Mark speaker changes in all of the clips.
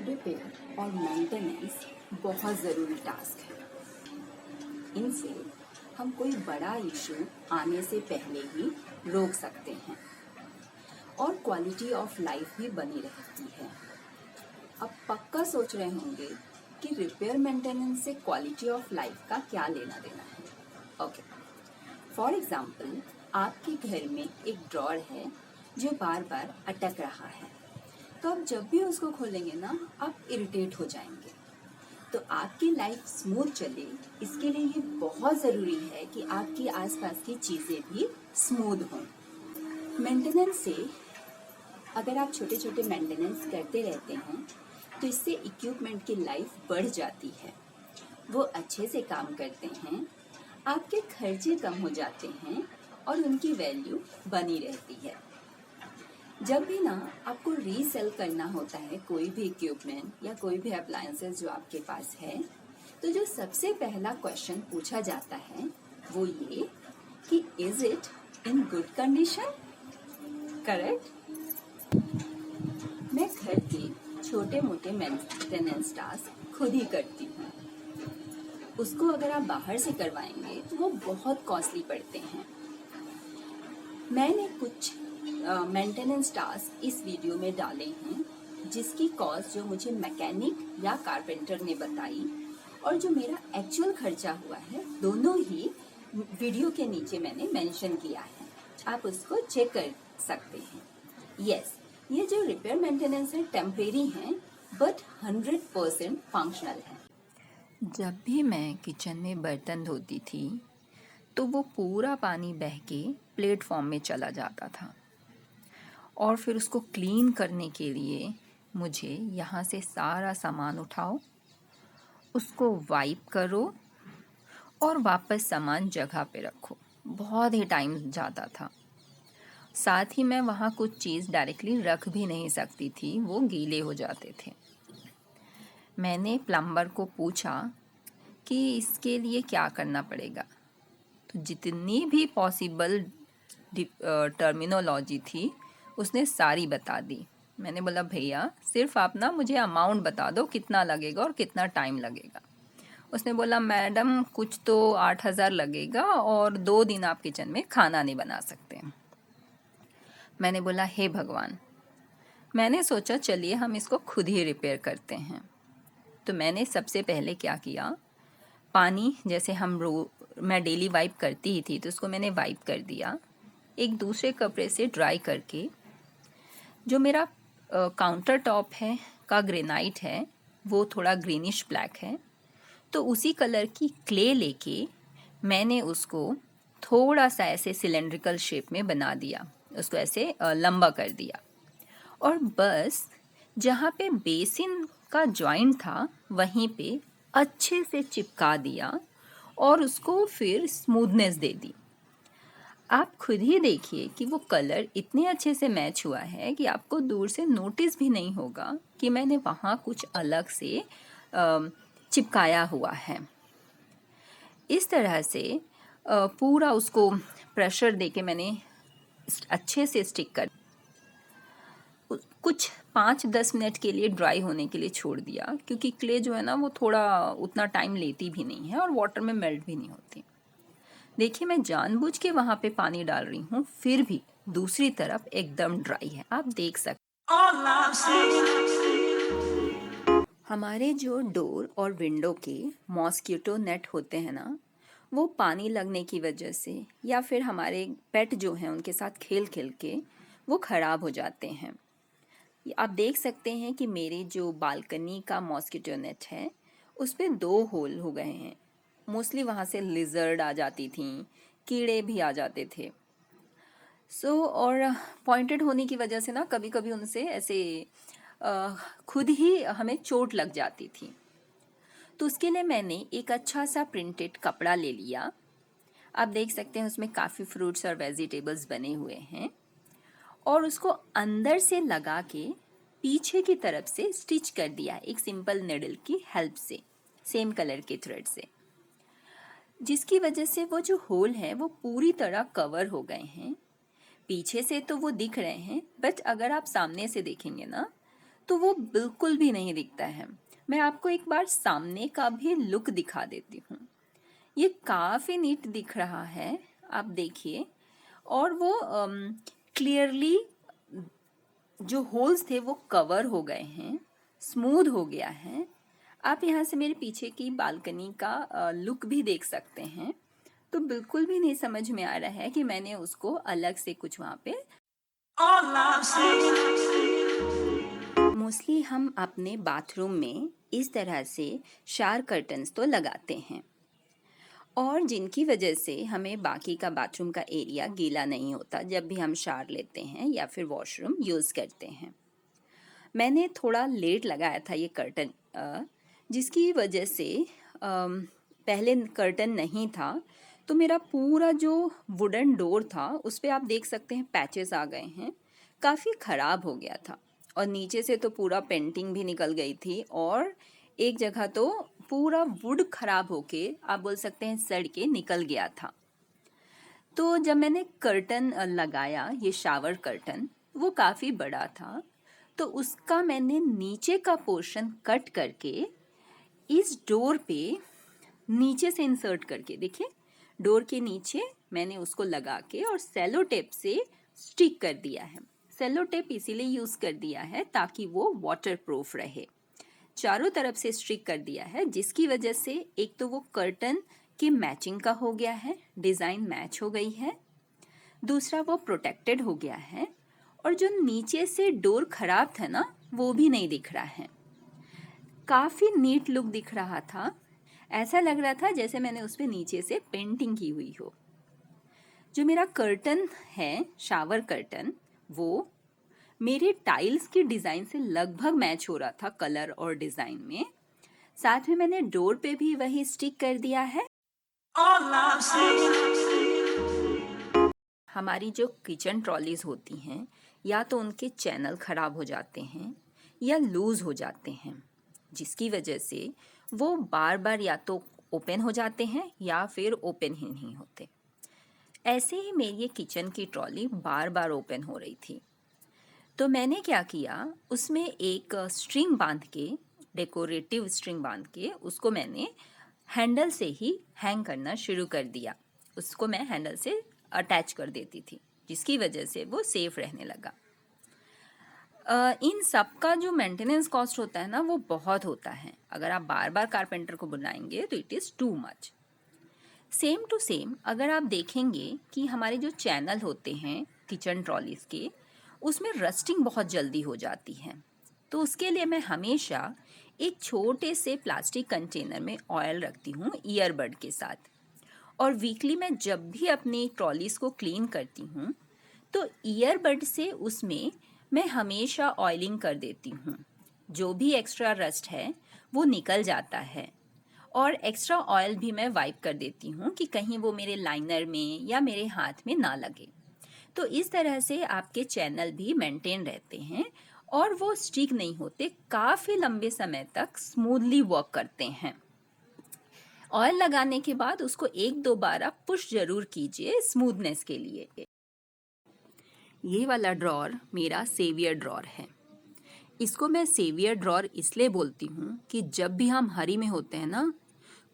Speaker 1: Repair और maintenance बहुत ज़रूरी टास्क है। इनसे हम कोई बड़ा इशू आने से पहले ही रोक सकते हैं और क्वालिटी ऑफ लाइफ भी बनी रहती है। अब पक्का सोच रहे होंगे कि रिपेयर मेंटेनेंस से क्वालिटी ऑफ लाइफ का क्या लेना देना है। ओके, फॉर एग्जाम्पल आपके घर में एक ड्रॉर है जो बार बार अटक रहा है, तो आप जब भी उसको खोलेंगे ना आप इरिटेट हो जाएंगे। तो आपकी लाइफ स्मूथ चले इसके लिए ये बहुत ज़रूरी है कि आपकी आसपास की चीज़ें भी स्मूथ हों। मेंटेनेंस से अगर आप छोटे छोटे मेंटेनेंस करते रहते हैं तो इससे इक्विपमेंट की लाइफ बढ़ जाती है, वो अच्छे से काम करते हैं, आपके खर्चे कम हो जाते हैं और उनकी वैल्यू बनी रहती है। जब भी ना आपको रीसेल करना होता है कोई भी इक्विपमेंट या कोई भी अप्लायंसेस जो आपके पास है, तो जो सबसे पहला क्वेश्चन पूछा जाता है वो ये कि is it in good condition. Correct. मैं घर के छोटे मोटे मेंटेनेंस टास्क खुद ही करती हूँ। उसको अगर आप बाहर से करवाएंगे तो वो बहुत कॉस्टली पड़ते हैं। मैंने कुछ मेंटेनेंस टास्क इस वीडियो में डाले हैं जिसकी कॉस्ट जो मुझे मैकेनिक या कारपेंटर ने बताई और जो मेरा एक्चुअल खर्चा हुआ है, दोनों ही वीडियो के नीचे मैंने मेंशन किया है, आप उसको चेक कर सकते हैं। यस, ये जो रिपेयर मेंटेनेंस है टेम्परेरी है बट 100% फंक्शनल है।
Speaker 2: जब भी मैं किचन में बर्तन धोती थी तो वो पूरा पानी बह के प्लेटफॉर्म में चला जाता था और फिर उसको क्लीन करने के लिए मुझे यहाँ से सारा सामान उठाओ, उसको वाइप करो और वापस सामान जगह पे रखो। बहुत ही टाइम जाता था। साथ ही मैं वहाँ कुछ चीज़ डायरेक्टली रख भी नहीं सकती थी, वो गीले हो जाते थे। मैंने प्लम्बर को पूछा कि इसके लिए क्या करना पड़ेगा, तो जितनी भी पॉसिबल टर्मिनोलॉजी थी उसने सारी बता दी। मैंने बोला भैया सिर्फ आप ना मुझे अमाउंट बता दो कितना लगेगा और कितना टाइम लगेगा। उसने बोला मैडम कुछ तो 8,000 लगेगा और 2 दिन आप किचन में खाना नहीं बना सकते। मैंने बोला हे भगवान। मैंने सोचा चलिए हम इसको खुद ही रिपेयर करते हैं। तो मैंने सबसे पहले क्या किया, पानी जैसे मैं डेली वाइप करती ही थी तो उसको मैंने वाइप कर दिया। एक दूसरे कपड़े से ड्राई करके जो मेरा काउंटर टॉप है का ग्रेनाइट है वो थोड़ा ग्रीनिश ब्लैक है, तो उसी कलर की क्ले लेके मैंने उसको थोड़ा सा ऐसे सिलेंड्रिकल शेप में बना दिया, उसको ऐसे लंबा कर दिया और बस जहाँ पे बेसिन का जॉइंट था वहीं पे अच्छे से चिपका दिया और उसको फिर स्मूथनेस दे दी। आप खुद ही देखिए कि वो कलर इतने अच्छे से मैच हुआ है कि आपको दूर से नोटिस भी नहीं होगा कि मैंने वहाँ कुछ अलग से चिपकाया हुआ है। इस तरह से पूरा उसको प्रेशर देके मैंने अच्छे से स्टिक कर कुछ 5-10 मिनट के लिए ड्राई होने के लिए छोड़ दिया, क्योंकि क्ले जो है ना वो थोड़ा उतना टाइम लेती भी नहीं है और वाटर में मेल्ट भी नहीं होती। देखिए मैं जानबूझ के वहाँ पे पानी डाल रही हूँ, फिर भी दूसरी तरफ एकदम ड्राई है, आप देख सकते। हमारे जो डोर और विंडो के मॉस्किटो नेट होते हैं ना, वो पानी लगने की वजह से या फिर हमारे पेट जो हैं उनके साथ खेल खेल के वो ख़राब हो जाते हैं। आप देख सकते हैं कि मेरे जो बालकनी का मॉस्किटो नेट है उस पर 2 होल हो गए हैं। मोस्टली वहाँ से लिजर्ड आ जाती थी, कीड़े भी आ जाते थे। और पॉइंटेड होने की वजह से ना कभी कभी उनसे ऐसे खुद ही हमें चोट लग जाती थी। तो उसके लिए मैंने एक अच्छा सा प्रिंटेड कपड़ा ले लिया। आप देख सकते हैं उसमें काफ़ी फ्रूट्स और वेजिटेबल्स बने हुए हैं और उसको अंदर से लगा के पीछे की तरफ से स्टिच कर दिया एक सिंपल निडल की हेल्प से, सेम कलर के थ्रेड से, जिसकी वजह से वो जो होल है वो पूरी तरह कवर हो गए हैं। पीछे से तो वो दिख रहे हैं बट अगर आप सामने से देखेंगे ना तो वो बिल्कुल भी नहीं दिखता है। मैं आपको एक बार सामने का भी लुक दिखा देती हूँ। ये काफ़ी नीट दिख रहा है, आप देखिए। और वो क्लियरली जो होल्स थे वो कवर हो गए हैं, स्मूथ हो गया है। आप यहाँ से मेरे पीछे की बालकनी का लुक भी देख सकते हैं। तो बिल्कुल भी नहीं समझ में आ रहा है कि मैंने उसको अलग से कुछ वहाँ पे। मोस्टली हम अपने बाथरूम में इस तरह से शावर कर्टन्स तो लगाते हैं, और जिनकी वजह से हमें बाकी का बाथरूम का एरिया गीला नहीं होता जब भी हम शावर लेते हैं या फिर वॉशरूम यूज़ करते हैं। मैंने थोड़ा लेट लगाया था ये कर्टन, जिसकी वजह से पहले कर्टन नहीं था, तो मेरा पूरा जो वुडन डोर था उस पे आप देख सकते हैं पैचेस आ गए हैं, काफ़ी ख़राब हो गया था। और नीचे से तो पूरा पेंटिंग भी निकल गई थी, और एक जगह तो पूरा वुड ख़राब होके आप बोल सकते हैं सड़ के निकल गया था। तो जब मैंने कर्टन लगाया, ये शावर कर्टन, वो काफ़ी बड़ा था, तो उसका मैंने नीचे का पोर्शन कट करके इस डोर पे नीचे से इंसर्ट करके, देखिए डोर के नीचे मैंने उसको लगा के और सेलो टेप से स्टिक कर दिया है। सेलो टेप इसीलिए यूज़ कर दिया है ताकि वो वाटर प्रूफ रहे। चारों तरफ से स्टिक कर दिया है, जिसकी वजह से एक तो वो कर्टन की मैचिंग का हो गया है, डिज़ाइन मैच हो गई है, दूसरा वो प्रोटेक्टेड हो गया है, और जो नीचे से डोर खराब था ना वो भी नहीं दिख रहा है। काफ़ी नीट लुक दिख रहा था, ऐसा लग रहा था जैसे मैंने उस पर नीचे से पेंटिंग की हुई हो। जो मेरा कर्टन है, शावर कर्टन, वो मेरे टाइल्स की डिज़ाइन से लगभग मैच हो रहा था कलर और डिज़ाइन में। साथ में मैंने डोर पे भी वही स्टिक कर दिया है। हमारी जो किचन ट्रॉलीज होती हैं, या तो उनके चैनल ख़राब हो जाते हैं या लूज़ हो जाते हैं, जिसकी वजह से वो बार बार या तो ओपन हो जाते हैं या फिर ओपन ही नहीं होते। ऐसे ही मेरी ये किचन की ट्रॉली बार बार ओपन हो रही थी। तो मैंने क्या किया, उसमें एक स्ट्रिंग बांध के, डेकोरेटिव स्ट्रिंग बांध के, उसको मैंने हैंडल से ही हैंग करना शुरू कर दिया। उसको मैं हैंडल से अटैच कर देती थी, जिसकी वजह से वो सेफ रहने लगा। इन सब का जो मेंटेनेंस कॉस्ट होता है ना, वो बहुत होता है। अगर आप बार बार कारपेंटर को बुलाएंगे तो it is too much. Same to same अगर आप देखेंगे कि हमारे जो चैनल होते हैं किचन ट्रॉलीज के, उसमें रस्टिंग बहुत जल्दी हो जाती है। तो उसके लिए मैं हमेशा एक छोटे से प्लास्टिक कंटेनर में ऑयल रखती हूँ ईयरबड के साथ, और वीकली मैं जब भी अपनी ट्रॉलीज को क्लीन करती हूँ तो ईयरबड से उसमें मैं हमेशा ऑयलिंग कर देती हूँ। जो भी एक्स्ट्रा रस्ट है वो निकल जाता है, और एक्स्ट्रा ऑयल भी मैं वाइप कर देती हूँ कि कहीं वो मेरे लाइनर में या मेरे हाथ में ना लगे। तो इस तरह से आपके चैनल भी मेंटेन रहते हैं और वो स्टिक नहीं होते, काफ़ी लंबे समय तक स्मूथली वर्क करते हैं। ऑयल लगाने के बाद उसको एक दो बार आप पुश जरूर कीजिए स्मूथनेस के लिए। ये वाला ड्रॉर मेरा सेवियर ड्रॉर है। इसको मैं सेवियर ड्रॉर इसलिए बोलती हूँ कि जब भी हम हरी में होते हैं ना,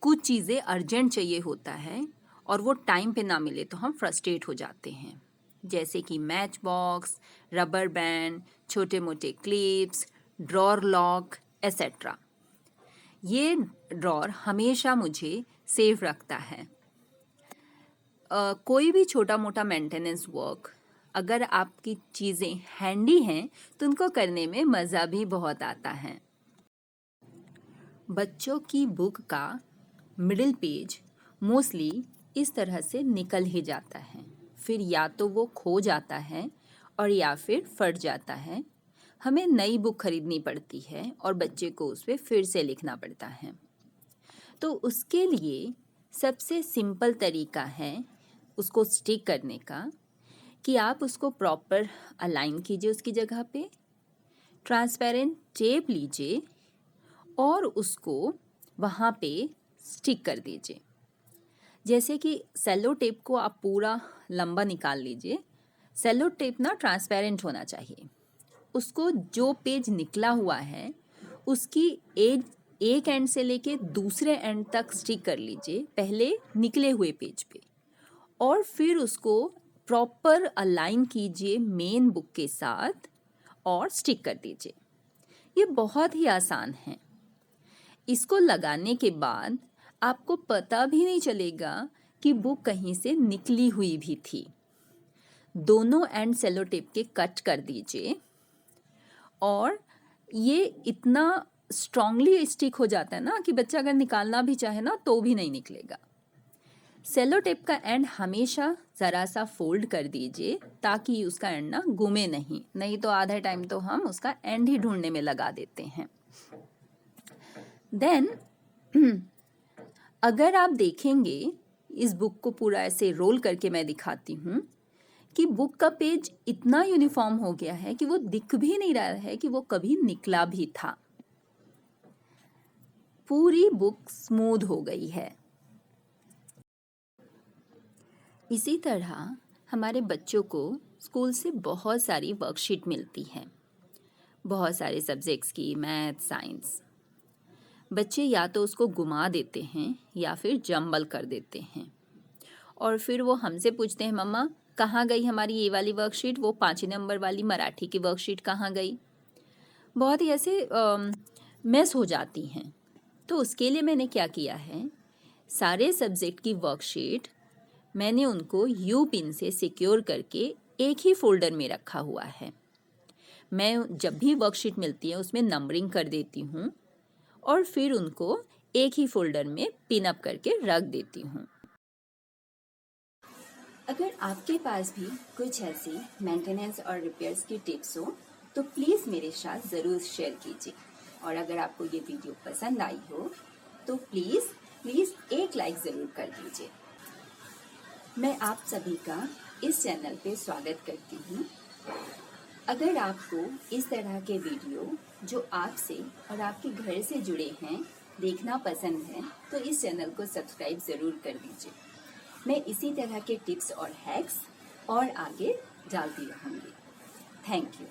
Speaker 2: कुछ चीज़ें अर्जेंट चाहिए होता है और वो टाइम पे ना मिले तो हम फ्रस्ट्रेट हो जाते हैं, जैसे कि मैच बॉक्स, रबर बैंड, छोटे मोटे क्लिप्स, ड्रॉर लॉक एसेट्रा। ये ड्रॉर हमेशा मुझे सेफ रखता है। कोई भी छोटा मोटा मेंटेनेंस वर्क, अगर आपकी चीज़ें हैंडी हैं तो उनको करने में मज़ा भी बहुत आता है। बच्चों की बुक का मिडिल पेज मोस्टली इस तरह से निकल ही जाता है, फिर या तो वो खो जाता है और या फिर फट जाता है। हमें नई बुक खरीदनी पड़ती है और बच्चे को उस पर फिर से लिखना पड़ता है। तो उसके लिए सबसे सिंपल तरीका है उसको स्टिक करने का कि आप उसको प्रॉपर अलाइन कीजिए उसकी जगह पे, ट्रांसपेरेंट टेप लीजिए और उसको वहाँ पे स्टिक कर दीजिए। जैसे कि सेलो टेप को आप पूरा लंबा निकाल लीजिए। सेलो टेप ना ट्रांसपेरेंट होना चाहिए, उसको जो पेज निकला हुआ है उसकी एक एंड से लेके दूसरे एंड तक स्टिक कर लीजिए, पहले निकले हुए पेज पे, और फिर उसको प्रॉपर अलाइन कीजिए मेन बुक के साथ और स्टिक कर दीजिए। ये बहुत ही आसान है। इसको लगाने के बाद आपको पता भी नहीं चलेगा कि बुक कहीं से निकली हुई भी थी। दोनों एंड सेलो टेप के कट कर दीजिए और ये इतना स्ट्रांगली स्टिक हो जाता है ना कि बच्चा अगर निकालना भी चाहे ना तो भी नहीं निकलेगा। सेलो टेप का एंड हमेशा ज़रा सा फोल्ड कर दीजिए ताकि उसका एंड ना घूमे नहीं तो आधा टाइम तो हम उसका एंड ही ढूंढने में लगा देते हैं। देन अगर आप देखेंगे इस बुक को पूरा ऐसे रोल करके मैं दिखाती हूँ कि बुक का पेज इतना यूनिफॉर्म हो गया है कि वो दिख भी नहीं रहा है कि वो कभी निकला भी था। पूरी बुक स्मूथ हो गई है। इसी तरह हमारे बच्चों को स्कूल से बहुत सारी वर्कशीट मिलती है, बहुत सारे सब्जेक्ट्स की, मैथ, साइंस। बच्चे या तो उसको घुमा देते हैं या फिर जंबल कर देते हैं और फिर वो हमसे पूछते हैं, मम्मा कहाँ गई हमारी ये वाली वर्कशीट, वो 5 नंबर वाली मराठी की वर्कशीट कहाँ गई। बहुत ही ऐसे मिस हो जाती हैं। तो उसके लिए मैंने क्या किया है, सारे सब्जेक्ट की वर्कशीट मैंने उनको यू पिन से सिक्योर करके एक ही फोल्डर में रखा हुआ है। मैं जब भी वर्कशीट मिलती है उसमें नंबरिंग कर देती हूँ और फिर उनको एक ही फोल्डर में पिन अप करके रख देती हूँ।
Speaker 1: अगर आपके पास भी कुछ ऐसी मेंटेनेंस और रिपेयर्स की टिप्स हो तो प्लीज़ मेरे साथ ज़रूर शेयर कीजिए। और अगर आपको ये वीडियो पसंद आई हो तो प्लीज़ एक लाइक ज़रूर कर दीजिए। मैं आप सभी का इस चैनल पे स्वागत करती हूँ। अगर आपको इस तरह के वीडियो जो आपसे और आपके घर से जुड़े हैं देखना पसंद है तो इस चैनल को सब्सक्राइब ज़रूर कर दीजिए। मैं इसी तरह के टिप्स और हैक्स और आगे डालती रहूँगी। Thank you.